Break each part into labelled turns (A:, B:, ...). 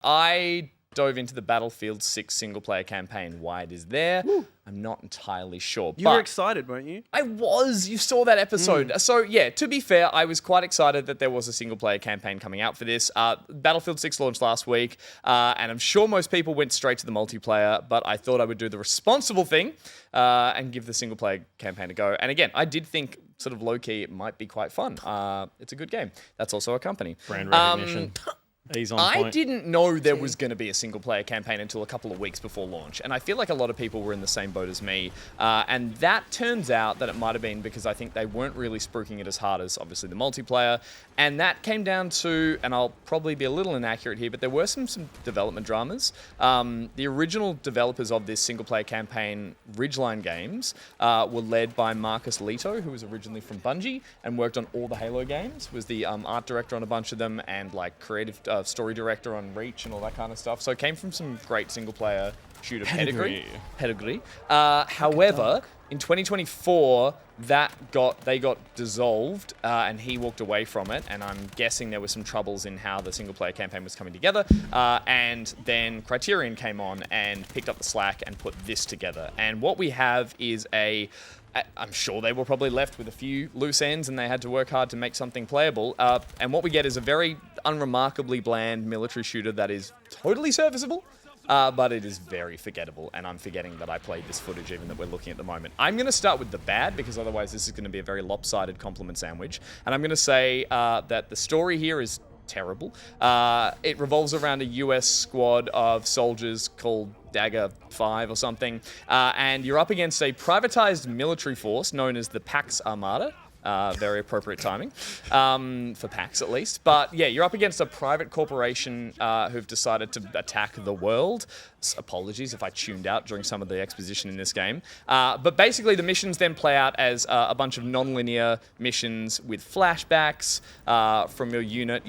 A: I dove into the Battlefield 6 single-player campaign. Why it is there, I'm not entirely sure.
B: You were excited, weren't you?
A: I was. You saw that episode. So, yeah, to be fair, I was quite excited that there was a single-player campaign coming out for this. Battlefield 6 launched last week, and I'm sure most people went straight to the multiplayer, but I thought I would do the responsible thing and give the single-player campaign a go. And again, I did think sort of low-key it might be quite fun. It's a good game. That's also a company.
C: Brand recognition. He's on point.
A: I didn't know there was going to be a single-player campaign until a couple of weeks before launch, and I feel like a lot of people were in the same boat as me. And that turns out that it might have been because I think they weren't really spruiking it as hard as obviously the multiplayer, and that came down to, and I'll probably be a little inaccurate here, but there were some development dramas. The original developers of this single-player campaign, Ridgeline Games, were led by Marcus Leto, who was originally from Bungie and worked on all the Halo games, was the art director on a bunch of them, and like creative story director on Reach and all that kind of stuff. So it came from some great single-player shooter pedigree. However, in 2024, they got dissolved, and he walked away from it. And I'm guessing there were some troubles in how the single-player campaign was coming together. And then Criterion came on and picked up the slack and put this together. And what we have is I'm sure they were probably left with a few loose ends and they had to work hard to make something playable. And what we get is a very unremarkably bland military shooter that is totally serviceable, but it is very forgettable. And I'm forgetting that I played this footage even that we're looking at the moment. I'm going to start with the bad because otherwise this is going to be a very lopsided compliment sandwich. And I'm going to say that the story here is terrible. It revolves around a US squad of soldiers called Dagger 5 or something, and you're up against a privatized military force known as the Pax Armada. Very appropriate timing for PAX at least. But yeah, you're up against a private corporation who've decided to attack the world. Apologies if I tuned out during some of the exposition in this game. But basically the missions then play out as a bunch of non-linear missions with flashbacks from your unit.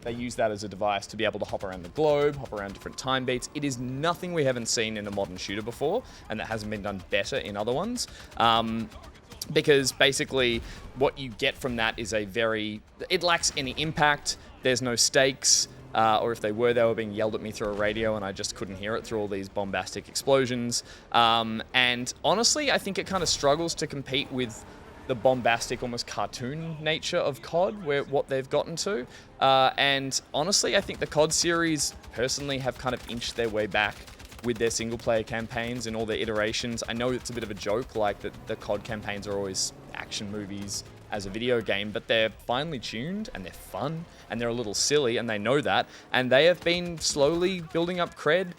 A: They use that as a device to be able to hop around the globe, hop around different time beats. It is nothing we haven't seen in a modern shooter before, and that hasn't been done better in other ones. Because basically what you get from that is it lacks any impact, there's no stakes, or if they were being yelled at me through a radio and I just couldn't hear it through all these bombastic explosions. And honestly, I think it kind of struggles to compete with the bombastic, almost cartoon nature of COD, what they've gotten to. And honestly, I think the COD series personally have kind of inched their way back with their single-player campaigns and all their iterations. I know it's a bit of a joke, like the COD campaigns are always action movies as a video game, but they're finely tuned and they're fun and they're a little silly and they know that. And they have been slowly building up cred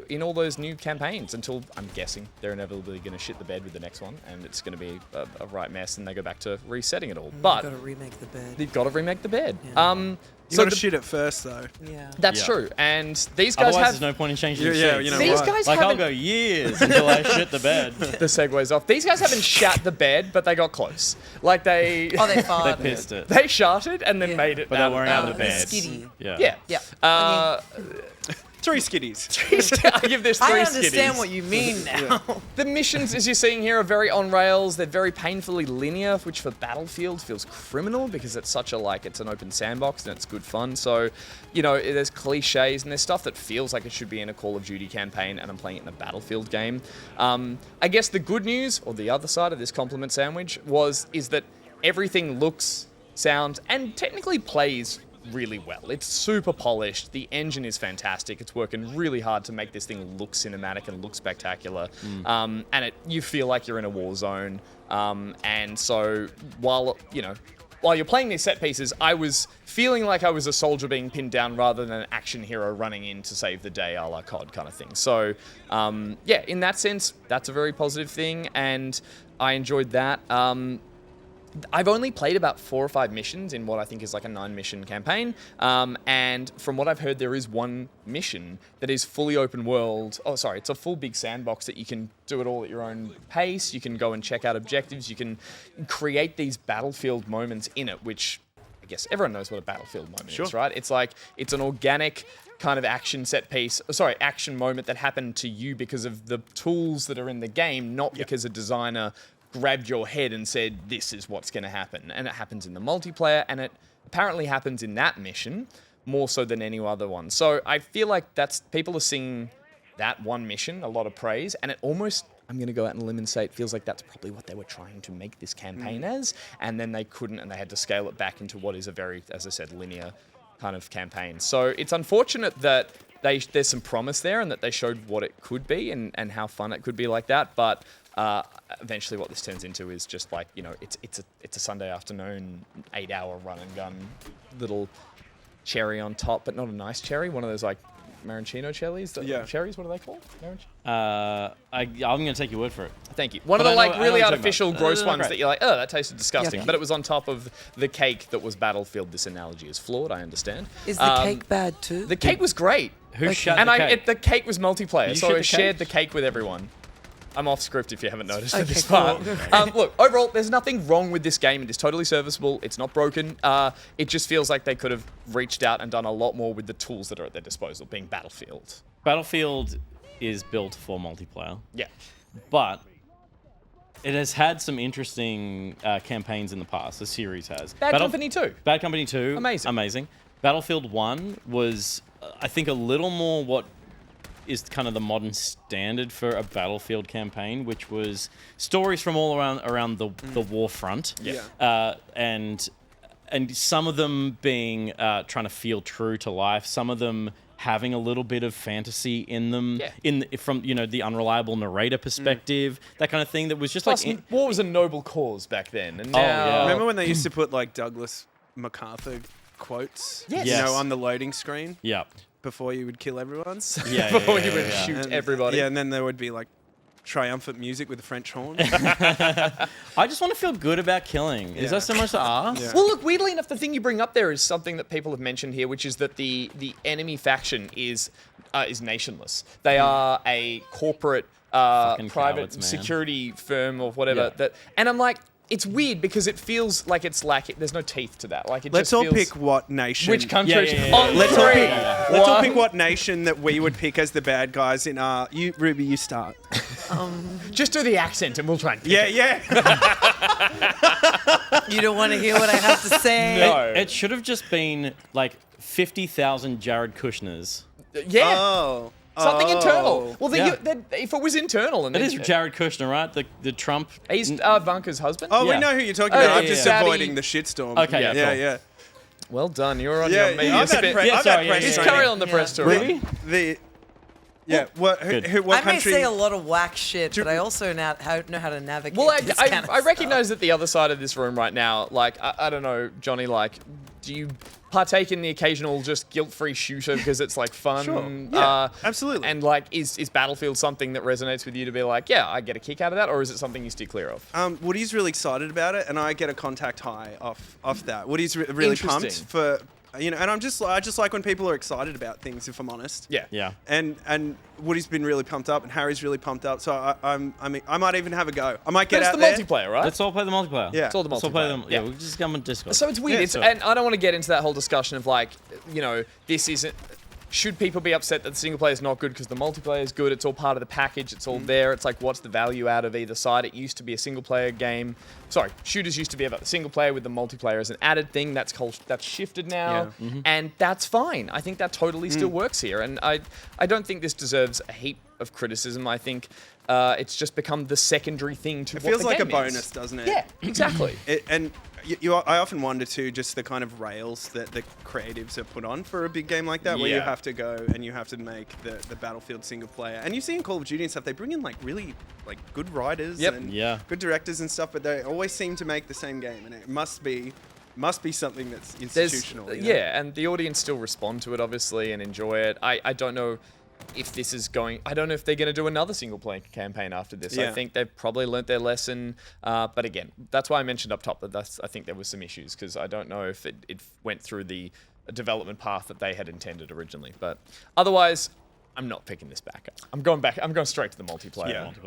A: in all those new campaigns until, I'm guessing, they're inevitably going to shit the bed with the next one and it's going to be a right mess and they go back to resetting it all. But
D: They've got to remake the bed.
A: They've got to remake the bed.
D: Yeah.
B: You got to shit it first, though.
D: Yeah.
A: That's true. And these guys
C: Otherwise,
A: have...
C: there's no point in changing the
B: Yeah,
C: seats.
B: you know
A: These
B: what?
A: guys
C: Like, I'll
A: haven't...
C: go years until I shit the bed.
A: The segue's off. These guys haven't shat the bed, but they got close. Like they...
D: Oh, they
C: They
D: farted.
C: pissed it.
A: They sharted and then made it
C: But they weren't out of the bed.
D: Skitty.
C: Yeah.
A: Yeah.
B: 3 skitties.
A: I give this 3
D: I understand
A: skitties.
D: what you mean now.
A: The missions, as you're seeing here, are very on rails. They're very painfully linear, which for Battlefield feels criminal because it's such it's an open sandbox and it's good fun. So, there's cliches and there's stuff that feels like it should be in a Call of Duty campaign and I'm playing it in a Battlefield game. I guess the good news, or the other side of this compliment sandwich, is that everything looks, sounds, and technically plays really well. It's super polished. The engine is fantastic. It's working really hard to make this thing look cinematic and look spectacular. And you feel like you're in a war zone. And so while you're playing these set pieces, I was feeling like I was a soldier being pinned down rather than an action hero running in to save the day a la COD kind of thing. So, in that sense, that's a very positive thing, and I enjoyed that. I've only played about 4 or 5 missions in what I think is like a 9-mission campaign. And from what I've heard, there is one mission that is fully open world. Oh, sorry, it's a full big sandbox that you can do it all at your own pace. You can go and check out objectives. You can create these Battlefield moments in it, which I guess everyone knows what a Battlefield moment is, right? It's an organic kind of action action moment that happened to you because of the tools that are in the game, not because a designer grabbed your head and said, this is what's going to happen. And it happens in the multiplayer, and it apparently happens in that mission. more so than any other one. So I feel like people are seeing that one mission a lot of praise, and it almost, I'm going to go out on a limb and say it feels like that's probably what they were trying to make this campaign as, and then they couldn't, and they had to scale it back into what is a very, as I said, linear kind of campaign. So it's unfortunate that there's some promise there and that they showed what it could be and how fun it could be like that, but eventually what this turns into is just like, it's a Sunday afternoon 8-hour run and gun little cherry on top, but not a nice cherry, one of those like maraschino cherries. Cherries, what are they called?
C: I'm going to take your word for it.
A: Thank you. One
C: But
A: of the
C: I know
A: like
C: what
A: really
C: you're talking
A: artificial,
C: about.
A: gross
C: They're
A: ones
C: great.
A: that you're like, oh, that tasted disgusting.
D: Yucky.
A: But it was on top of the cake that was Battlefield. This analogy is flawed, I understand.
D: Is the cake bad too?
A: The cake was great.
C: Who shut
A: And
C: the cake?
A: the cake was multiplayer,
C: You
A: so
C: share
A: I
C: the
A: shared the
C: cake?
A: cake with everyone. I'm off script if you haven't noticed at
D: Okay,
A: this
D: cool.
A: part. Look, overall, there's nothing wrong with this game. It is totally serviceable. It's not broken. It just feels like they could have reached out and done a lot more with the tools that are at their disposal, being Battlefield.
C: Battlefield is built for multiplayer,
A: Yeah.
C: but it has had some interesting campaigns in the past. The series has.
A: Bad Company 2.
C: Bad Company 2.
A: Amazing.
C: Battlefield 1 was, I think, a little more what is kind of the modern standard for a Battlefield campaign, which was stories from all around the war front.
A: Yeah.
C: And some of them being trying to feel true to life. Some of them having a little bit of fantasy in them,
A: Yeah.
C: from the unreliable narrator perspective, that kind of thing. That was just
A: Plus,
C: like
A: war was a noble cause back then. And
C: Oh,
A: now,
C: yeah.
B: Remember when they used to put like Douglas MacArthur quotes?
A: Yes.
C: Yes.
B: On the loading screen
C: yeah,
B: before you would kill everyone?
C: yeah,
A: before you would
C: yeah.
A: shoot
B: And-
A: everybody.
B: Yeah, and then there would be like triumphant music with the French horn.
C: I just want to feel good about killing. Is
B: Yeah.
C: that so much to ask?
B: Yeah.
A: Well, look, weirdly enough, the thing you bring up there is something that people have mentioned here, which is that the enemy faction is nationless. They are a corporate,
C: Fucking
A: private
C: cowards, man.
A: security firm or whatever.
C: Yeah.
A: And I'm like, it's weird because it feels like it's lacking. There's no teeth to that. Like it
B: Let's
A: just
B: all
A: feels,
B: pick what nation.
A: which country.
C: Yeah, yeah, yeah.
A: On
B: Let's all
A: three.
B: pick. Let's all
A: One.
B: pick what nation that we would pick as the bad guys in our. You, Ruby, you start.
A: Just do the accent and we'll try and pick
B: Yeah,
A: it.
B: yeah.
D: You don't want to hear what I have to say?
A: No.
C: It should have just been like 50,000 Jared Kushners.
A: Yeah.
B: Oh.
A: Something
B: Oh.
A: internal. Well,
C: Yeah.
A: if it was internal, and
C: It is Jared Kushner, right? The Trump.
A: He's Ivanka's husband.
B: Oh,
C: Yeah.
B: we know who you're talking
A: Oh,
B: about.
A: yeah,
B: I'm
A: yeah,
B: just
A: yeah.
B: avoiding the shitstorm.
C: Okay,
A: Yeah,
C: yeah,
B: Yeah,
C: cool.
B: yeah.
A: Well done. You're on
B: Yeah,
A: your media
B: I've had
A: spit.
B: pre-
C: Yeah,
B: I've
C: sorry,
B: had
C: yeah,
B: press
C: yeah,
A: He's
C: yeah.
B: training.
A: carry on the press tour.
C: Really?
B: What
C: Good.
B: country?
D: I may say a lot of whack shit, but I also know how to navigate.
A: Well,
D: this kind of
A: I
D: stuff.
A: recognize that the other side of this room right now, like, I don't know, Johnny, like, do you partake in the occasional just guilt-free shooter because it's, like, fun?
B: Sure. Yeah, absolutely.
A: And, like, is Battlefield something that resonates with you to be like, yeah, I get a kick out of that, or is it something you steer clear of?
B: Woody's really excited about it, and I get a contact high off that. Woody's really pumped
A: Interesting.
B: for and I just like when people are excited about things. If I'm honest.
A: Yeah.
C: Yeah.
B: And Woody's been really pumped up, and Harry's really pumped up. So I mean, I might even have a go. I might
A: But
B: get
A: it's
B: out
A: the
B: there.
A: multiplayer, right?
C: Let's all play the multiplayer.
B: Yeah.
A: It's all the
C: Let's all play
A: multiplayer.
C: them. Yeah, we'll just come on Discord.
A: So it's weird.
B: Yeah,
A: It's,
B: sure.
A: and I don't want to get into that whole discussion of like, this isn't. Should people be upset that the single player is not good because the multiplayer is good? It's all part of the package. It's all there. It's like, what's the value out of either side? It used to be a single player game. Sorry, shooters used to be about the single player with the multiplayer as an added thing. That's shifted now, and that's fine. I think that totally still works here, and I don't think this deserves a heap of criticism. I think it's just become the secondary thing to
B: It
A: what
B: feels
A: the
B: like a
A: game is.
B: bonus, doesn't it?
A: Yeah, exactly.
B: I often wonder too, just the kind of rails that the creatives are put on for a big game like that, where you
A: Yeah.
B: have to go and you have to make the Battlefield single player. And you see in Call of Duty and stuff, they bring in like really like good writers
A: Yep.
B: and
C: Yeah.
B: good directors and stuff, but they always seem to make the same game, and it must be something that's institutional. you know?
A: Yeah, and the audience still respond to it obviously and enjoy it. I don't know if this is going. I don't know if they're going to do another single player campaign after this. I
B: Yeah.
A: think they've probably learnt their lesson. But again, that's why I mentioned up top that I think there was some issues because I don't know if it went through the development path that they had intended originally. But otherwise, I'm not picking this back up. I'm going straight to the multiplayer.
B: Yeah.
C: Multiplayer.